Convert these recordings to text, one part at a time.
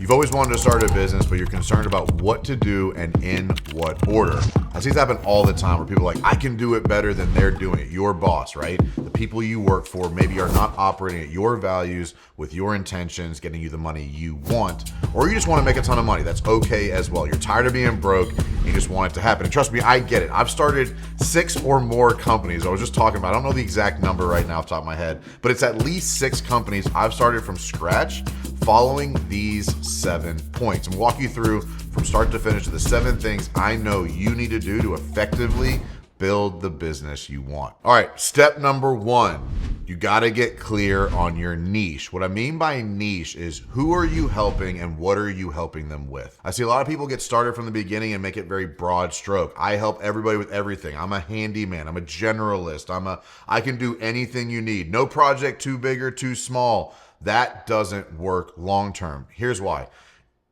You've always wanted to start a business, but you're concerned about what to do and in what order. I see this happen all the time where people are like, I can do it better than they're doing it. Your boss, right? The people you work for maybe are not operating at your values with your intentions, getting you the money you want, or you just want to make a ton of money. That's okay as well. You're tired of being broke and you just want it to happen. And trust me, I get it. I've started 6 or more companies. I was just talking about, I don't know the exact number right now off the top of my head, but it's at least 6 companies I've started from scratch following these 7 points. I'm walking you through from start to finish the 7 things I know you need to do to effectively build the business you want. All right, step number 1, you got to get clear on your niche. What I mean by niche is who are you helping and what are you helping them with? I see a lot of people get started from the beginning and make it very broad stroke. I help everybody with everything. I'm a handyman. I'm a generalist. I can do anything you need. No project too big or too small. That doesn't work long term. Here's why.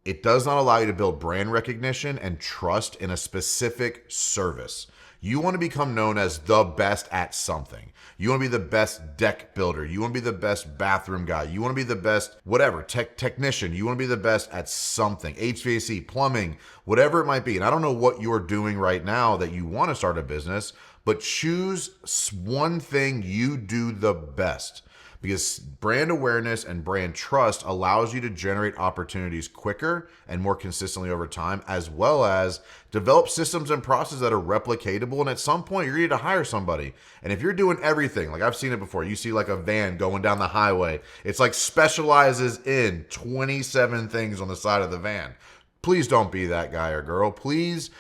It does not allow you to build brand recognition and trust in a specific service. You want to become known as the best at something. You want to be the best deck builder. You want to be the best bathroom guy. You want to be the best whatever, technician. You want to be the best at something, HVAC, plumbing, whatever it might be. And I don't know what you're doing right now that you want to start a business, but choose one thing you do the best. Because brand awareness and brand trust allows you to generate opportunities quicker and more consistently over time, as well as develop systems and processes that are replicatable. And at some point, you're going to need to hire somebody. And if you're doing everything, like I've seen it before, you see like a van going down the highway. It's like specializes in 27 things on the side of the van. Please don't be that guy or girl. Please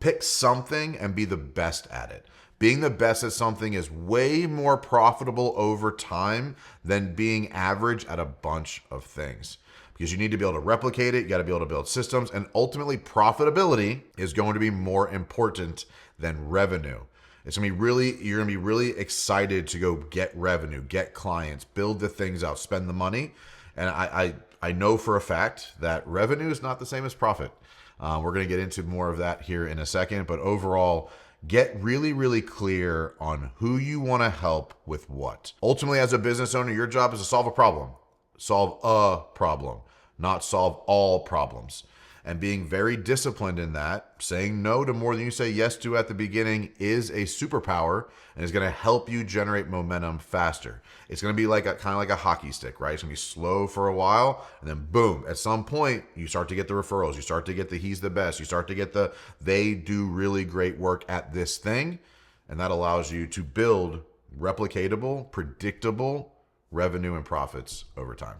pick something and be the best at it. Being the best at something is way more profitable over time than being average at a bunch of things. Because you need to be able to replicate it, you got to be able to build systems, and ultimately profitability is going to be more important than revenue. You're going to be really excited to go get revenue, get clients, build the things out, spend the money. And I know for a fact that revenue is not the same as profit. We're going to get into more of that here in a second, but overall, get really, really clear on who you want to help with what. Ultimately, as a business owner, your job is to solve a problem. Solve a problem, not solve all problems. And being very disciplined in that, saying no to more than you say yes to at the beginning is a superpower and is going to help you generate momentum faster. It's going to be like kind of like a hockey stick, right? It's going to be slow for a while, and then boom, at some point, you start to get the referrals. You start to get the he's the best. You start to get the they do really great work at this thing, and that allows you to build replicatable, predictable revenue and profits over time.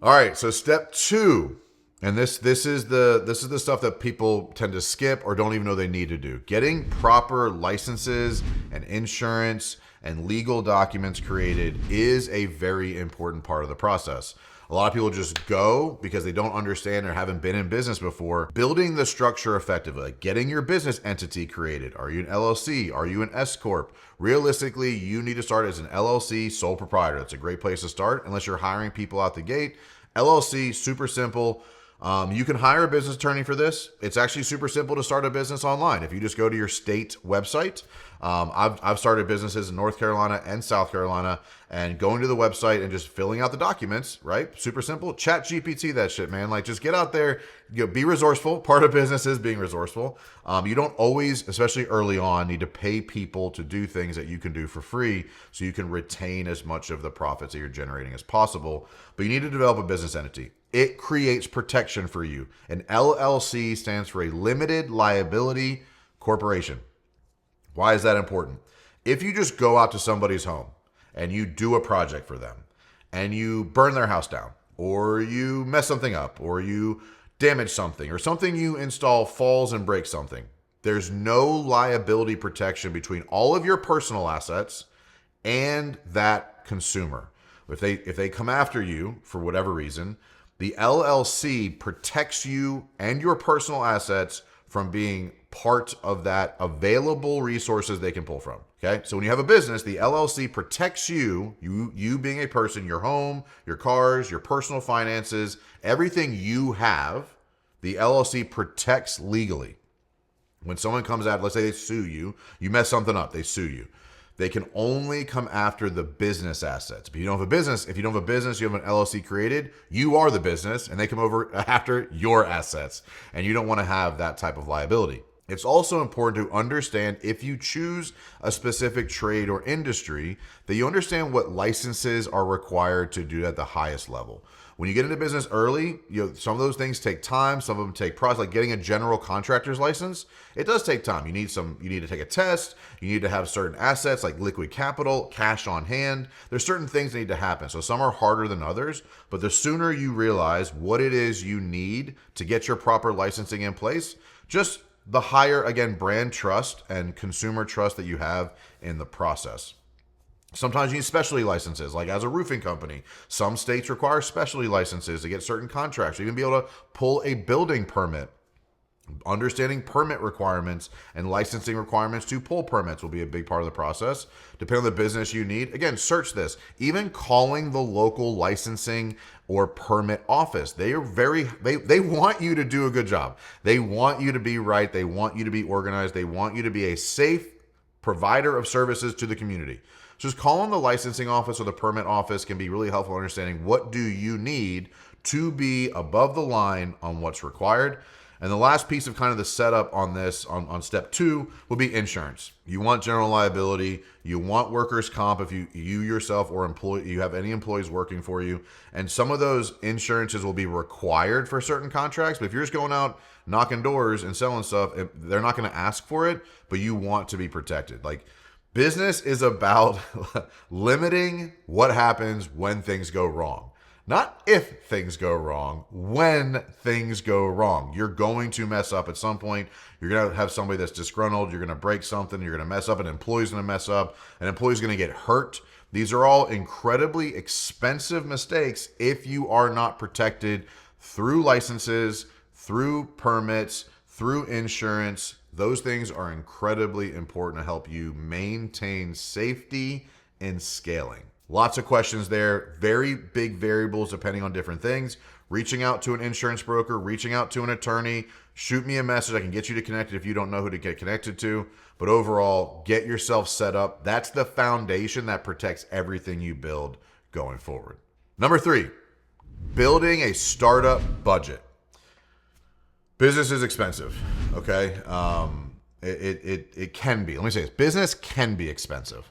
All right, so step 2. And this is the stuff that people tend to skip or don't even know they need to do. Getting proper licenses and insurance and legal documents created is a very important part of the process. A lot of people just go because they don't understand or haven't been in business before. Building the structure effectively, like getting your business entity created. Are you an LLC? Are you an S Corp? Realistically, you need to start as an LLC sole proprietor. That's a great place to start unless you're hiring people out the gate. LLC, super simple. You can hire a business attorney for this. It's actually super simple to start a business online. If you just go to your state website, I've started businesses in North Carolina and South Carolina, and going to the website and just filling out the documents, right? Super simple. Chat GPT that shit, man. Like, just get out there, be resourceful. Part of business is being resourceful. You don't always, especially early on, need to pay people to do things that you can do for free so you can retain as much of the profits that you're generating as possible. But you need to develop a business entity. It creates protection for you. An LLC stands for a limited liability corporation. Why is that important? If you just go out to somebody's home and you do a project for them and you burn their house down, or you mess something up, or you damage something, or something you install falls and breaks something, there's no liability protection between all of your personal assets and that consumer. If they come after you for whatever reason, the LLC protects you and your personal assets from being part of that available resources they can pull from. Okay. So when you have a business, the LLC protects you being a person, your home, your cars, your personal finances, everything you have, the LLC protects legally. When someone comes out, let's say they sue you, you mess something up, they sue you. They can only come after the business assets. But you don't have a business. If you don't have a business, you have an LLC created, you are the business, and they come over after your assets. And you don't want to have that type of liability. It's also important to understand, if you choose a specific trade or industry, that you understand what licenses are required to do at the highest level. When you get into business early, some of those things take time. Some of them take process, like getting a general contractor's license. It does take time. You need to take a test. You need to have certain assets like liquid capital, cash on hand. There's certain things that need to happen. So some are harder than others, but the sooner you realize what it is you need to get your proper licensing in place, just the higher, again, brand trust and consumer trust that you have in the process. Sometimes you need specialty licenses, like as a roofing company. Some states require specialty licenses to get certain contracts. You're going to be able to pull a building permit. Understanding permit requirements and licensing requirements to pull permits will be a big part of the process. Depending on the business you need, again, search this. Even calling the local licensing or permit office, they want you to do a good job. They want you to be right. They want you to be organized. They want you to be a safe provider of services to the community. So just calling the licensing office or the permit office can be really helpful in understanding what do you need to be above the line on what's required. And the last piece of kind of the setup on this, on step 2, will be insurance. You want general liability. You want workers' comp if you yourself or you have any employees working for you. And some of those insurances will be required for certain contracts. But if you're just going out knocking doors and selling stuff, they're not going to ask for it, but you want to be protected. Like, business is about limiting what happens when things go wrong. Not if things go wrong, when things go wrong. You're going to mess up at some point. You're going to have somebody that's disgruntled. You're going to break something. You're going to mess up. An employee's going to mess up. An employee's going to get hurt. These are all incredibly expensive mistakes if you are not protected through licenses, through permits, through insurance. Those things are incredibly important to help you maintain safety and scaling. Lots of questions there, very big variables depending on different things. Reaching out to an insurance broker, reaching out to an attorney, shoot me a message. I can get you to connect if you don't know who to get connected to. But overall, get yourself set up. That's the foundation that protects everything you build going forward. Number 3, building a startup budget. Business is expensive, okay? It can be. Let me say this. Business can be expensive.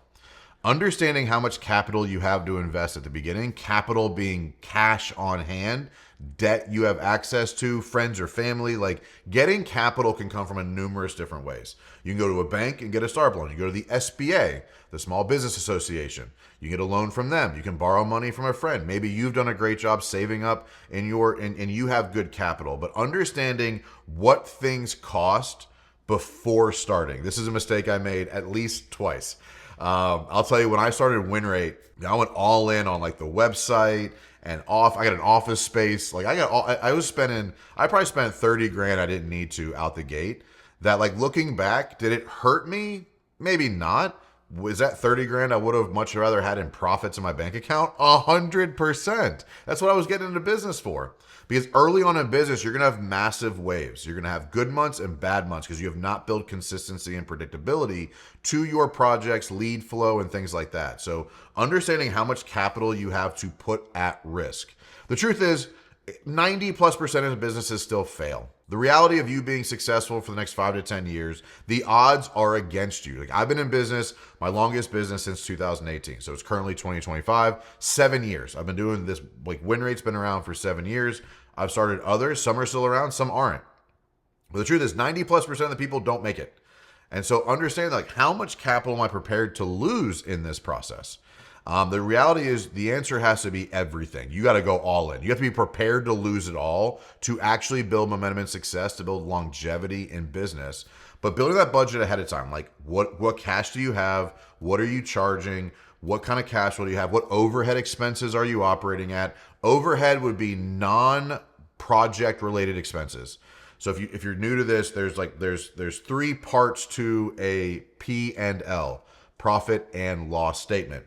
Understanding how much capital you have to invest at the beginning, capital being cash on hand, debt you have access to, friends or family, like getting capital can come from numerous different ways. You can go to a bank and get a startup loan. You go to the SBA, the Small Business Association. You get a loan from them. You can borrow money from a friend. Maybe you've done a great job saving up and you have good capital, but understanding what things cost before starting. This is a mistake I made at least twice. I'll tell you, when I started WinRate, I went all in on like the website and I got an office space. Like I probably spent 30 grand I didn't need to out the gate. That, like, looking back, did it hurt me? Maybe not. Was that 30 grand I would have much rather had in profits in my bank account? 100%. That's what I was getting into business for. Because early on in business, you're going to have massive waves. You're going to have good months and bad months because you have not built consistency and predictability to your projects, lead flow, and things like that. So understanding how much capital you have to put at risk. The truth is, 90+% of businesses still fail. The reality of you being successful for the next 5 to 10 years, the odds are against you. Like, I've been in business, my longest business since 2018. So it's currently 2025, 7 years. I've been doing this, like, WinRate's been around for 7 years. I've started others. Some are still around, some aren't. But the truth is 90+% of the people don't make it. And so understand, like, how much capital am I prepared to lose in this process? The reality is the answer has to be everything. You got to go all in. You have to be prepared to lose it all to actually build momentum and success, to build longevity in business. But building that budget ahead of time, like what cash do you have? What are you charging? What kind of cash flow do you have? What overhead expenses are you operating at? Overhead would be non-project related expenses. So if you're new to this, there's 3 parts to a P&L, profit and loss statement.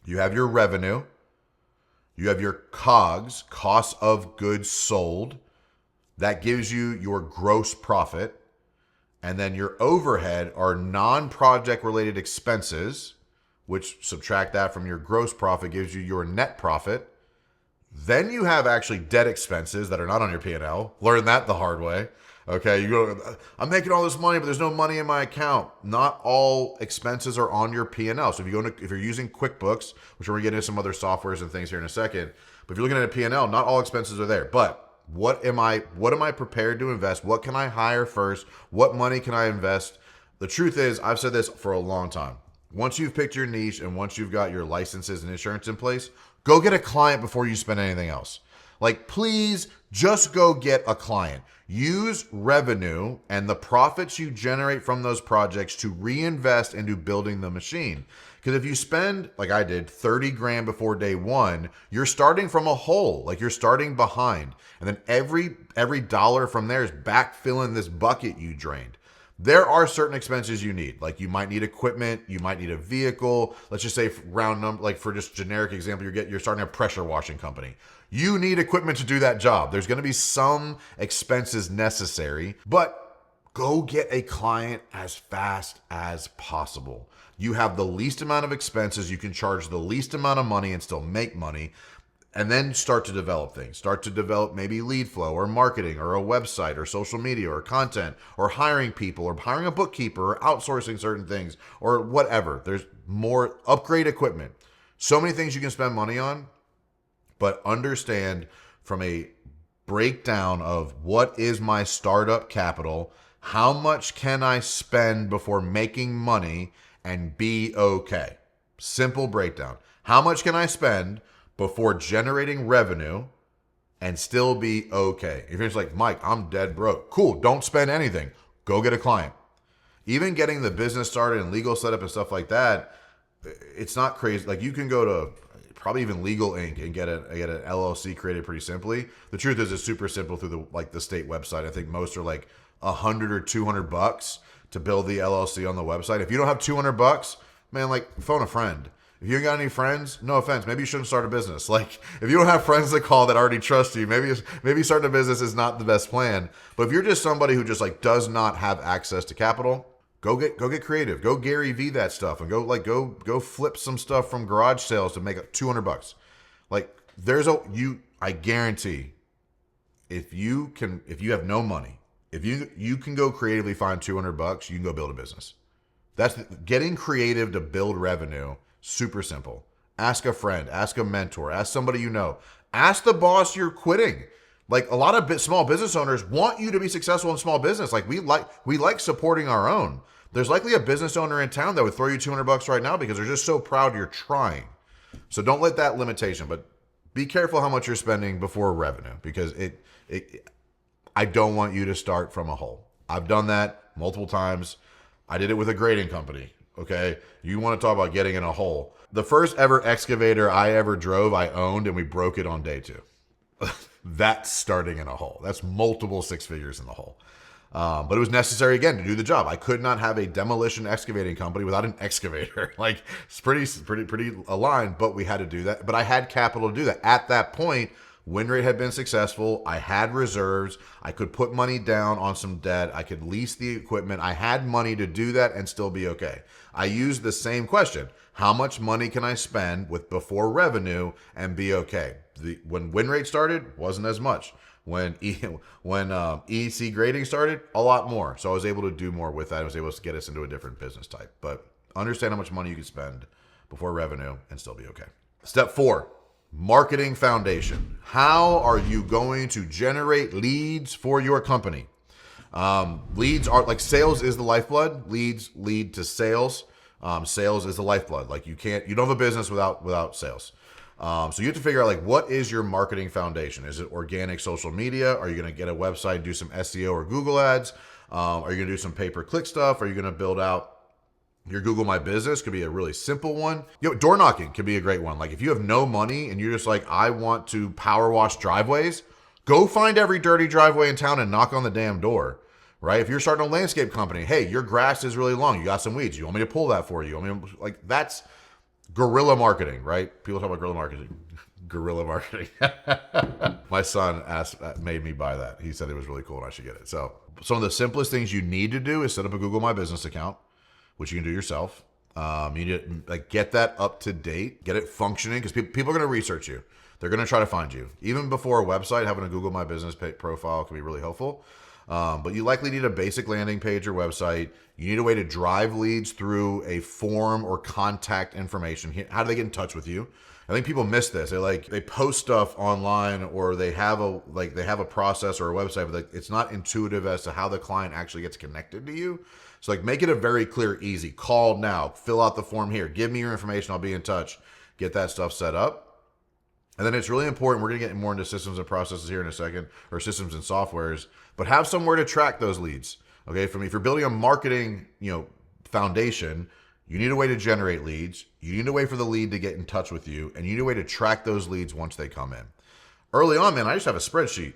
You have your revenue, you have your COGS, cost of goods sold. That gives you your gross profit. And then your overhead are non-project related expenses, which subtract that from your gross profit gives you your net profit. Then you have actually debt expenses that are not on your P&L. Learn that the hard way. Okay, you go, I'm making all this money, but there's no money in my account. Not all expenses are on your P&L. So if you're using QuickBooks, which we're going to get into some other softwares and things here in a second, but if you're looking at a P&L, not all expenses are there. But what am I prepared to invest? What can I hire first? What money can I invest? The truth is, I've said this for a long time. Once you've picked your niche and once you've got your licenses and insurance in place, go get a client before you spend anything else. Like, please just go get a client. Use revenue and the profits you generate from those projects to reinvest into building the machine. Because if you spend, like I did, 30 grand before day one, you're starting from a hole. Like, you're starting behind. And then every dollar from there is backfilling this bucket you drained. There are certain expenses you need. Like, you might need equipment, you might need a vehicle. Let's just say round number, like for just generic example, you're starting a pressure washing company. You need equipment to do that job. There's going to be some expenses necessary, but go get a client as fast as possible. You have the least amount of expenses. You can charge the least amount of money and still make money. And then start to develop things. Start to develop maybe lead flow or marketing or a website or social media or content or hiring people or hiring a bookkeeper or outsourcing certain things or whatever. There's more. Upgrade equipment. So many things you can spend money on, but understand from a breakdown of what is my startup capital, how much can I spend before making money and be okay? Simple breakdown. How much can I spend before generating revenue and still be okay? If you're just like, Mike, I'm dead broke. Cool, don't spend anything. Go get a client. Even getting the business started and legal setup and stuff like that, it's not crazy. Like, you can go to probably even Legal Inc. and get an LLC created pretty simply. The truth is, it's super simple through the state website. I think most are like $100 or $200 to build the LLC on the website. If you don't have $200, man, like, phone a friend. If you ain't got any friends, no offense, maybe you shouldn't start a business. Like, if you don't have friends to call that already trust you, maybe starting a business is not the best plan. But if you're just somebody who just does not have access to capital, go get creative. Go Gary V that stuff and go flip some stuff from garage sales to make $200. Like, I guarantee if you have no money, if you can go creatively find $200, you can go build a business. That's getting creative to build revenue. Super simple. Ask a friend, ask a mentor, ask somebody you know, ask the boss you're quitting. Like, a lot of small business owners want you to be successful in small business. Like, we like supporting our own. There's likely a business owner in town that would throw you $200 right now because they're just so proud you're trying. So don't let that limitation, but be careful how much you're spending before revenue, because I don't want you to start from a hole. I've done that multiple times. I did it with a grading company. Okay, you want to talk about getting in a hole. The first ever excavator I ever drove, I owned, and we broke it on day 2. That's starting in a hole. That's multiple 6 figures in the hole. But it was necessary, again, to do the job. I could not have a demolition excavating company without an excavator. Like, it's pretty aligned, but we had to do that. But I had capital to do that. At that point, WinRate had been successful. I had reserves. I could put money down on some debt. I could lease the equipment. I had money to do that and still be okay. I used the same question. How much money can I spend before revenue and be okay? When WinRate started, wasn't as much. When EC grading started, a lot more. So I was able to do more with that. I was able to get us into a different business type. But understand how much money you can spend before revenue and still be okay. Step 4. Marketing foundation. How are you going to generate leads for your company? Leads are like, sales is the lifeblood. Leads lead to sales. Sales is the lifeblood. Like, you don't have a business without sales. So you have to figure out, what is your marketing foundation? Is it organic social media? Are you going to get a website and do some SEO or Google ads? Are you going to do some pay-per-click stuff? Are you going to build out your Google My Business? Could be a really simple one. Door knocking could be a great one. Like, if you have no money and you're just like, I want to power wash driveways, go find every dirty driveway in town and knock on the damn door, right? If you're starting a landscape company, hey, your grass is really long. You got some weeds. You want me to pull that for you? That's guerrilla marketing, right? People talk about guerrilla marketing. Guerrilla marketing. My son made me buy that. He said it was really cool and I should get it. So some of the simplest things you need to do is set up a Google My Business account, which you can do yourself. You need to get that up to date, get it functioning, because people are going to research you. They're going to try to find you. Even before a website, having a Google My Business profile can be really helpful. But you likely need a basic landing page or website. You need a way to drive leads through a form or contact information. How do they get in touch with you? I think people miss this. They post stuff online, or they have a process or a website, but it's not intuitive as to how the client actually gets connected to you. So make it a very clear, easy. Call now, fill out the form here, give me your information, I'll be in touch. Get that stuff set up. And then it's really important, we're going to get more into systems and processes here in a second, or systems and softwares, but have somewhere to track those leads. Okay, if you're building a marketing, foundation, you need a way to generate leads. You need a way for the lead to get in touch with you, and you need a way to track those leads once they come in. Early on, man, I just have a spreadsheet.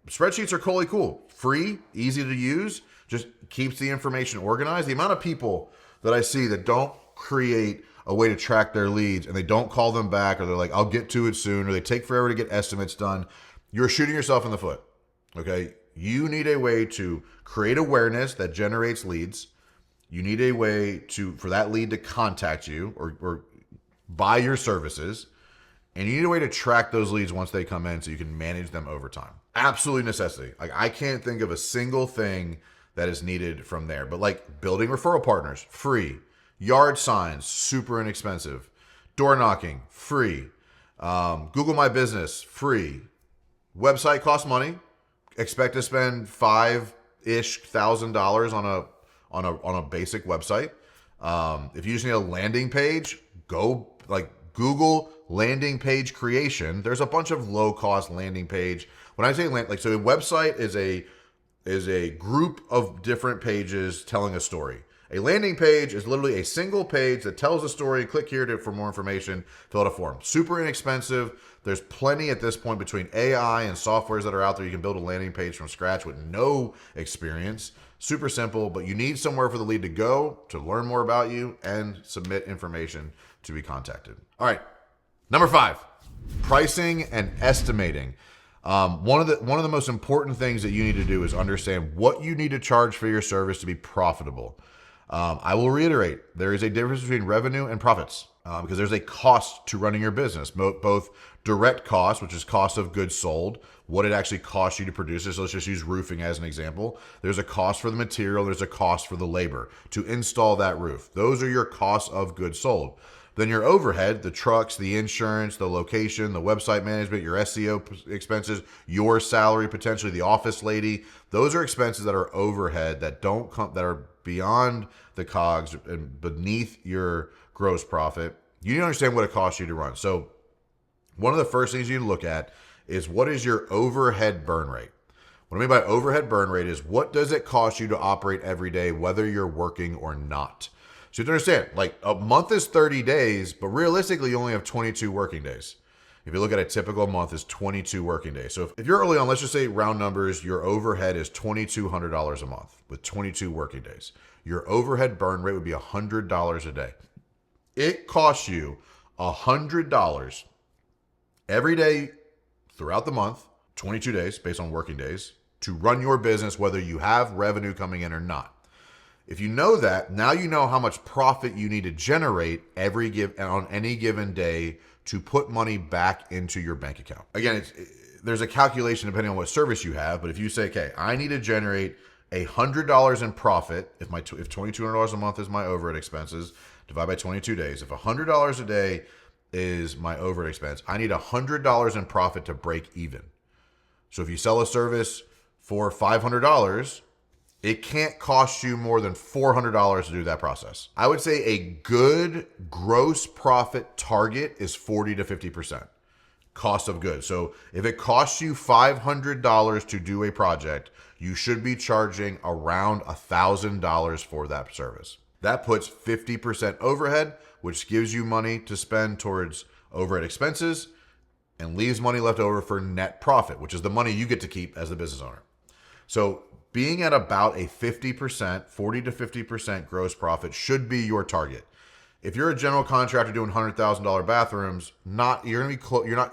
Spreadsheets are totally cool, free, easy to use, just keeps the information organized. The amount of people that I see that don't create a way to track their leads and they don't call them back, or they're like, I'll get to it soon, or they take forever to get estimates done, you're shooting yourself in the foot. Okay, you need a way to create awareness that generates leads. You need a way for that lead to contact you or buy your services. And you need a way to track those leads once they come in so you can manage them over time. Absolutely necessity. I can't think of a single thing that is needed from there. But building referral partners, free. Yard signs, super inexpensive. Door knocking, free. Google My Business, free. Website costs money. Expect to spend $5,000 on a basic website. If you just need a landing page, go Google landing page creation. There's a bunch of low cost landing page. When I say so a website is a group of different pages telling a story. A landing page is literally a single page that tells a story. Click here for more information, fill out a form. Super inexpensive. There's plenty at this point between AI and softwares that are out there. You can build a landing page from scratch with no experience. Super simple, but you need somewhere for the lead to go to learn more about you and submit information to be contacted. All right, number 5, pricing and estimating. One of the most important things that you need to do is understand what you need to charge for your service to be profitable. I will reiterate, there is a difference between revenue and profits because there's a cost to running your business, both direct cost, which is cost of goods sold, what it actually costs you to produce it. So let's just use roofing as an example. There's a cost for the material. There's a cost for the labor to install that roof. Those are your costs of goods sold. Then your overhead, the trucks, the insurance, the location, the website management, your SEO expenses, your salary, potentially the office lady. Those are expenses that are overhead that that are beyond the COGS and beneath your gross profit. You need to understand what it costs you to run. So one of the first things you need to look at is what is your overhead burn rate? What I mean by overhead burn rate is what does it cost you to operate every day, whether you're working or not? So you have to understand, a month is 30 days, but realistically, you only have 22 working days. If you look at a typical month, is 22 working days. So if you're early on, let's just say round numbers, your overhead is $2,200 a month with 22 working days. Your overhead burn rate would be $100 a day. It costs you $100 every day throughout the month, 22 days based on working days, to run your business, whether you have revenue coming in or not. If you know that, now you know how much profit you need to generate on any given day to put money back into your bank account. Again, there's a calculation depending on what service you have, but if you say, okay, I need to generate $100 in profit, if $2,200 a month is my overhead expenses, divide by 22 days. If $100 a day is my overhead expense, I need $100 in profit to break even. So if you sell a service for $500, it can't cost you more than $400 to do that process. I would say a good gross profit target is 40 to 50% cost of goods. So if it costs you $500 to do a project, you should be charging around $1,000 for that service. That puts 50% overhead, which gives you money to spend towards overhead expenses and leaves money left over for net profit, which is the money you get to keep as the business owner. So being at about a 50%, 40 to 50% gross profit should be your target. If you're a general contractor doing $100,000 bathrooms,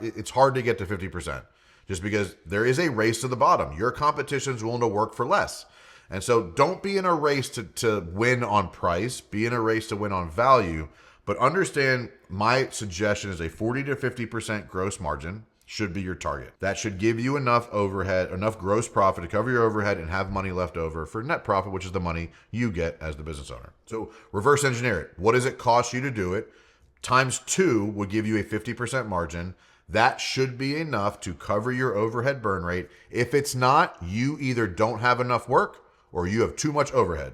it's hard to get to 50% just because there is a race to the bottom. Your competition's willing to work for less. And so don't be in a race to win on price, be in a race to win on value, but understand my suggestion is a 40 to 50% gross margin should be your target. That should give you enough overhead, enough gross profit to cover your overhead and have money left over for net profit, which is the money you get as the business owner. So reverse engineer it. What does it cost you to do it? Times 2 would give you a 50% margin. That should be enough to cover your overhead burn rate. If it's not, you either don't have enough work or you have too much overhead.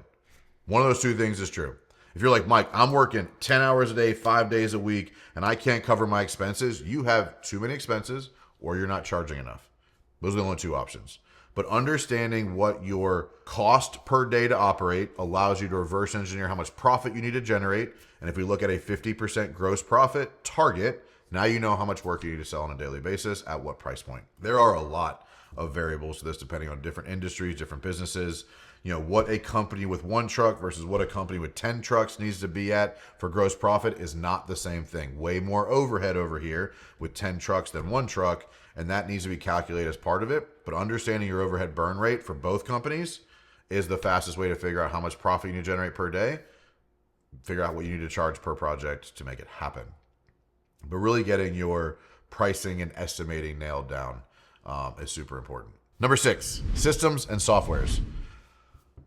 One of those two things is true. If you're like, Mike, I'm working 10 hours a day, 5 days a week, and I can't cover my expenses, you have too many expenses or you're not charging enough. Those are the only two options. But understanding what your cost per day to operate allows you to reverse engineer how much profit you need to generate. And if we look at a 50% gross profit target, now you know how much work you need to sell on a daily basis at what price point. There are a lot of variables to this depending on different industries, different businesses. What a company with 1 truck versus what a company with 10 trucks needs to be at for gross profit is not the same thing. Way more overhead over here with 10 trucks than 1 truck, and that needs to be calculated as part of it. But understanding your overhead burn rate for both companies is the fastest way to figure out how much profit you need to generate per day, figure out what you need to charge per project to make it happen. But really getting your pricing and estimating nailed down is super important. Number 6, systems and softwares.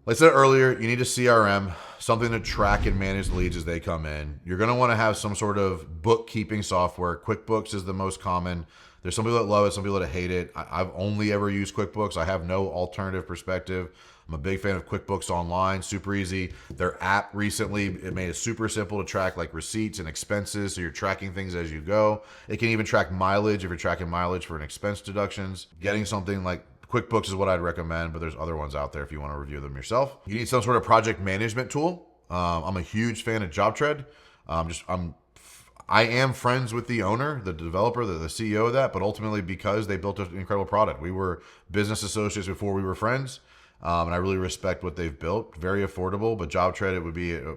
Like I said earlier, you need a CRM, something to track and manage leads as they come in. You're going to want to have some sort of bookkeeping software. QuickBooks is the most common. There's some people that love it, some people that hate it. I've only ever used QuickBooks. I have no alternative perspective. I'm a big fan of QuickBooks Online, super easy. Their app recently, it made it super simple to track like receipts and expenses, so you're tracking things as you go. It can even track mileage if you're tracking mileage for an expense deductions. Getting something like QuickBooks is what I'd recommend, but there's other ones out there if you want to review them yourself. You need some sort of project management tool. I'm a huge fan of JobTread. I am friends with the owner, the developer, the CEO of that, but ultimately because they built an incredible product. We were business associates before we were friends, and I really respect what they've built. Very affordable, but JobTread, it would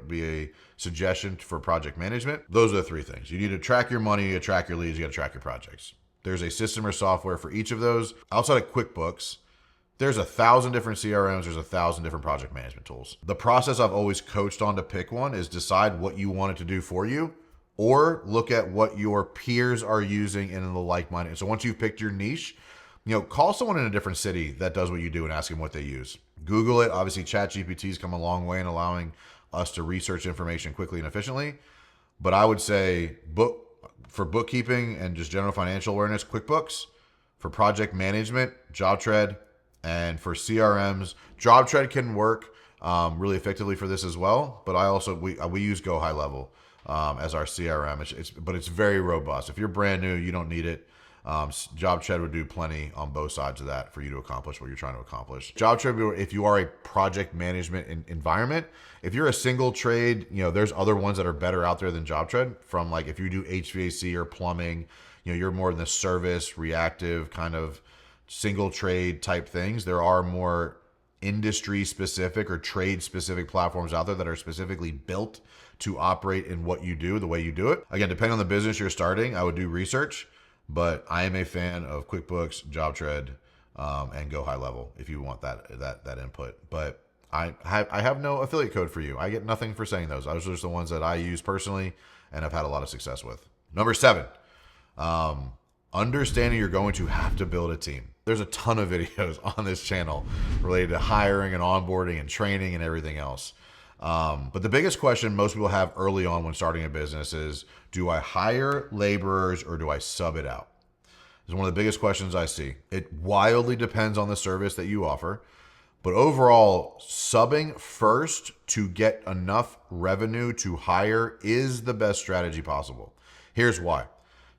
be a suggestion for project management. Those are the 3 things. You need to track your money, you got to track your leads, you got to track your projects. There's a system or software for each of those. Outside of QuickBooks, there's 1,000 different CRMs, there's 1,000 different project management tools. The process I've always coached on to pick one is decide what you want it to do for you, or look at what your peers are using in the like-minded. So once you've picked your niche, call someone in a different city that does what you do and ask them what they use. Google it. Obviously, ChatGPT's come a long way in allowing us to research information quickly and efficiently. But I would say for bookkeeping and just general financial awareness, QuickBooks. For project management, JobTread. And for CRMs, JobTread can work really effectively for this as well. But we use Go High Level as our CRM. But it's very robust. If you're brand new, you don't need it. JobTread would do plenty on both sides of that for you to accomplish what you're trying to accomplish. JobTread, if you are a project management environment, if you're a single trade, there's other ones that are better out there than JobTread. From like if you do HVAC or plumbing, you're more in the service, reactive kind of single trade type things. There are more industry specific or trade specific platforms out there that are specifically built to operate in what you do, the way you do it. Again, depending on the business you're starting, I would do research. But I am a fan of QuickBooks, JobTread, and Go High Level if you want that input. But I have no affiliate code for you. I get nothing for saying those. Those are just the ones that I use personally and have had a lot of success with. Number 7, understanding you're going to have to build a team. There's a ton of videos on this channel related to hiring and onboarding and training and everything else. But the biggest question most people have early on when starting a business is, do I hire laborers or do I sub it out? It's one of the biggest questions I see. It wildly depends on the service that you offer. But overall, subbing first to get enough revenue to hire is the best strategy possible. Here's why.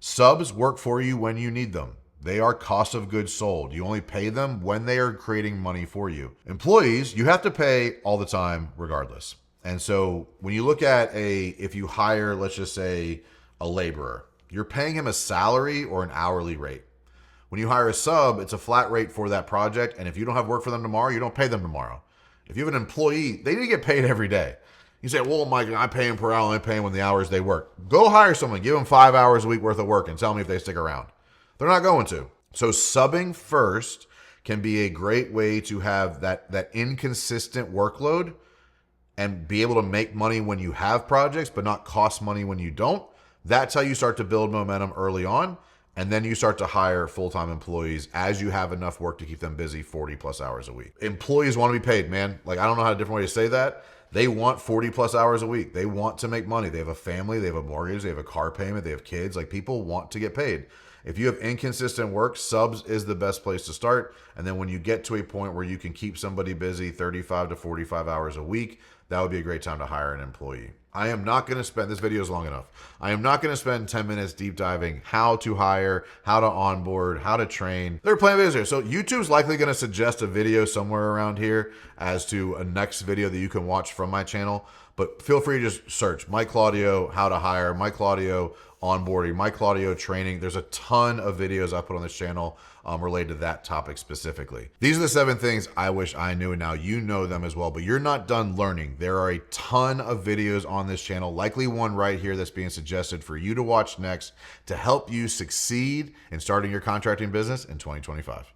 Subs work for you when you need them. They are cost of goods sold. You only pay them when they are creating money for you. Employees, you have to pay all the time regardless. And so when you look at if you hire, let's just say a laborer, you're paying him a salary or an hourly rate. When you hire a sub, it's a flat rate for that project. And if you don't have work for them tomorrow, you don't pay them tomorrow. If you have an employee, they need to get paid every day. You say, well, Mike, I pay them per hour, I pay them when the hours they work. Go hire someone, give them 5 hours a week worth of work and tell me if they stick around. They're not going to. So subbing first can be a great way to have that inconsistent workload and be able to make money when you have projects, but not cost money when you don't. That's how you start to build momentum early on. And then you start to hire full-time employees as you have enough work to keep them busy 40 plus hours a week. Employees want to be paid, man. Like, I don't know how a different way to say that. They want 40 plus hours a week. They want to make money. They have a family, they have a mortgage, they have a car payment, they have kids. Like, people want to get paid. If you have inconsistent work, subs is the best place to start. And then when you get to a point where you can keep somebody busy 35 to 45 hours a week, that would be a great time to hire an employee. I am not going to spend, this video is long enough. I am not going to spend 10 minutes deep diving how to hire, how to onboard, how to train. There are plenty of videos here. So YouTube's likely going to suggest a video somewhere around here as to a next video that you can watch from my channel. But feel free to just search Mike Claudio, how to hire, Mike Claudio onboarding, Mike Claudio training. There's a ton of videos I put on this channel related to that topic specifically. These are the 7 things I wish I knew, and now you know them as well, but you're not done learning. There are a ton of videos on this channel, likely one right here that's being suggested for you to watch next to help you succeed in starting your contracting business in 2025.